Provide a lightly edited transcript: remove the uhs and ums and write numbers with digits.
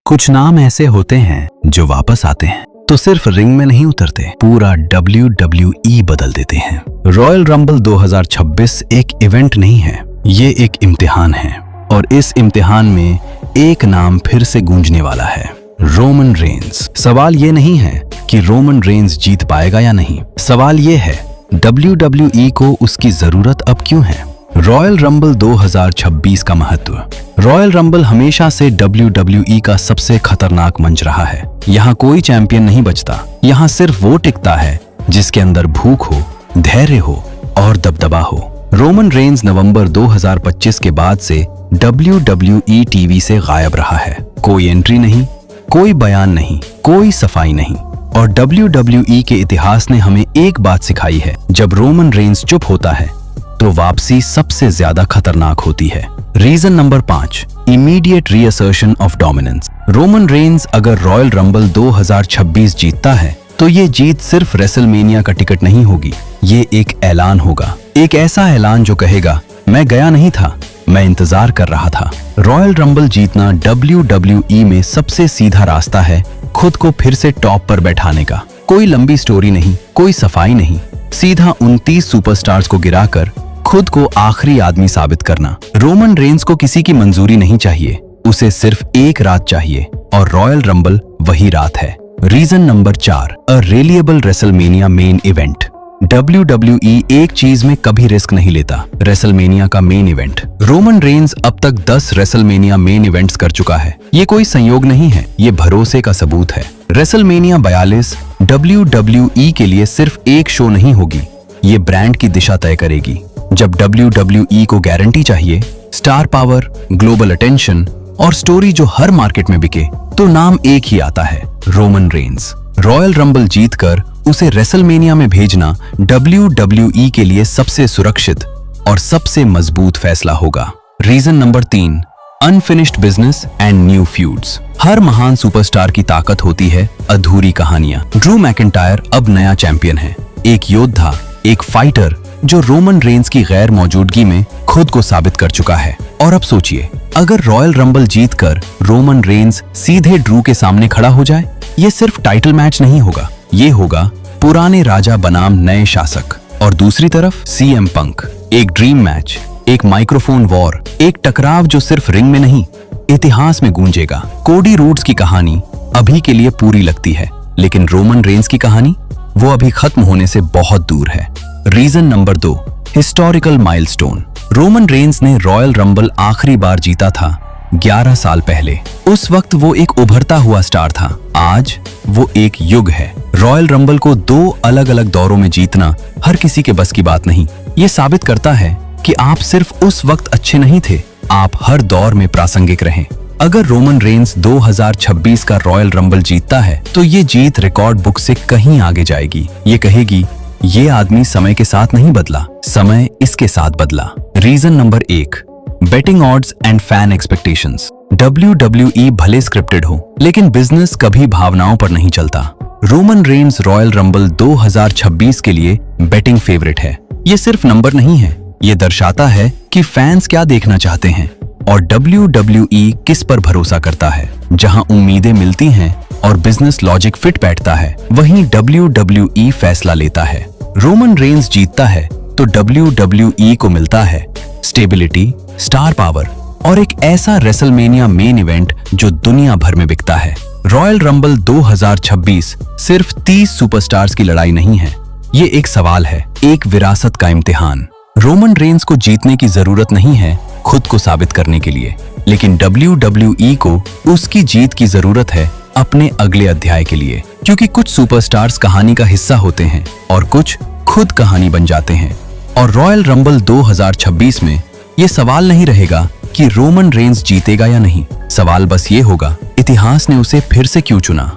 कुछ नाम ऐसे होते हैं जो वापस आते हैं तो सिर्फ रिंग में नहीं उतरते, पूरा WWE बदल देते हैं। रॉयल रंबल 2026 एक इवेंट नहीं है, ये एक इम्तिहान है और इस इम्तिहान में एक नाम फिर से गूंजने वाला है, रोमन रेंस। सवाल ये नहीं है कि रोमन रेंस जीत पाएगा या नहीं, सवाल ये है WWE को उसकी जरूरत अब क्यों है। रॉयल रंबल 2026 का महत्व। रॉयल रंबल हमेशा से WWE का सबसे खतरनाक मंच रहा है। यहाँ कोई चैंपियन नहीं बचता, यहाँ सिर्फ वो टिकता है जिसके अंदर भूख हो, धैर्य हो और दबदबा हो। रोमन रेंस नवंबर 2025 के बाद से WWE टीवी से गायब रहा है। कोई एंट्री नहीं, कोई बयान नहीं, कोई सफाई नहीं। और WWE के इतिहास ने हमें एक बात सिखाई है, जब रोमन रेंस चुप होता है तो वापसी सबसे ज्यादा खतरनाक होती है। Reason number 5, immediate reassertion of dominance. Roman Reigns अगर रॉयल रंबल 2026 जीतता है तो ये जीत सिर्फ रेसलमेनिया का टिकट नहीं होगी, ये एक ऐलान होगा। एक ऐसा ऐलान जो कहेगा, मैं गया नहीं था, मैं इंतजार कर रहा था। रॉयल रंबल जीतना WWE में सबसे सीधा रास्ता है खुद को फिर से टॉप पर बैठाने का। कोई लंबी स्टोरी नहीं, कोई सफाई नहीं, सीधा 29 सुपरस्टार्स को गिराकर खुद को आखिरी आदमी साबित करना। रोमन रेंस को किसी की मंजूरी नहीं चाहिए, उसे सिर्फ एक रात चाहिए और रॉयल रंबल वही रात है। रीजन नंबर 4, अ रेलिएबल रेसलमेनिया मेन इवेंट। WWE एक चीज में कभी रिस्क नहीं लेता, रेसलमेनिया का मेन इवेंट। रोमन रेंस अब तक 10 रेसलमेनिया मेन इवेंट्स कर चुका है। ये कोई संयोग नहीं है, ये भरोसे का सबूत है। रेसलमेनिया 42 WWE के लिए सिर्फ एक शो नहीं होगी, ये ब्रांड की दिशा तय करेगी। जब WWE को गारंटी चाहिए, स्टार पावर, ग्लोबल अटेंशन और स्टोरी जो हर मार्केट में बिके, तो नाम एक ही आता है, रोमन रेंस। रॉयल रंबल जीतकर उसे रेसलमेनिया में भेजना WWE के लिए सबसे सुरक्षित और सबसे मजबूत फैसला होगा। Reason number 3, unfinished business and new feuds. हर महान सुपरस्टार की ताकत होती है अधूरी कहानियां। ड्रू मैकिंटायर अब नया चैंपियन है, एक योद्धा, एक फाइटर जो रोमन रेंस की गैर मौजूदगी में खुद को साबित कर चुका है। और अब सोचिए, अगर रॉयल रंबल जीतकर रोमन रेंस सीधे ड्रू के सामने खड़ा हो जाए, ये सिर्फ टाइटल मैच नहीं होगा, ये होगा पुराने राजा बनाम नए शासक। और दूसरी तरफ CM पंक, एक ड्रीम मैच, एक माइक्रोफोन वॉर, एक टकराव जो सिर्फ रिंग में नहीं, इतिहास में गूंजेगा। कोडी रूड्स की कहानी अभी के लिए पूरी लगती है, लेकिन रोमन रेंस की कहानी वो अभी खत्म होने से बहुत दूर है। Reason number 2, historical milestone. Roman Reigns ने रॉयल रंबल आखिरी बार जीता था 11 साल पहले। उस वक्त वो एक उभरता हुआ स्टार था, आज वो एक युग है। रॉयल रंबल को 2 अलग अलग दौरों में जीतना हर किसी के बस की बात नहीं। ये साबित करता है कि आप सिर्फ उस वक्त अच्छे नहीं थे, आप हर दौर में प्रासंगिक रहे। अगर रोमन रेंस 2026 का रॉयल रंबल जीतता है तो ये जीत रिकॉर्ड बुक से कहीं आगे जाएगी। ये कहेगी, ये आदमी समय के साथ नहीं बदला, समय इसके साथ बदला। Reason number 1, betting odds and fan expectations. WWE भले स्क्रिप्टेड हो, लेकिन बिजनेस कभी भावनाओं पर नहीं चलता। रोमन रेंस रॉयल रंबल 2026 के लिए बेटिंग फेवरेट है। ये सिर्फ नंबर नहीं है, ये दर्शाता है कि फैंस क्या देखना चाहते हैं और WWE किस पर भरोसा करता है। जहां उम्मीदें मिलती हैं और बिजनेस लॉजिक फिट बैठता है, वहीं WWE फैसला लेता है। रोमन रेंस जीतता है तो WWE को मिलता है स्टेबिलिटी, स्टार पावर और एक ऐसा रेसलमेनिया मेन इवेंट जो दुनिया भर में बिकता है। रॉयल रंबल 2026 सिर्फ 30 सुपरस्टार्स की लड़ाई नहीं है, ये एक सवाल है, एक विरासत का इम्तिहान। रोमन रेंस को जीतने की जरूरत नहीं है खुद को साबित करने के लिए, लेकिन WWE को उसकी जीत की जरूरत है अपने अगले अध्याय के लिए। क्योंकि कुछ सुपरस्टार्स कहानी का हिस्सा होते हैं और कुछ खुद कहानी बन जाते हैं। और रॉयल रंबल 2026 में ये सवाल नहीं रहेगा कि रोमन रेंस जीतेगा या नहीं, सवाल बस ये होगा, इतिहास ने उसे फिर से क्यों चुना।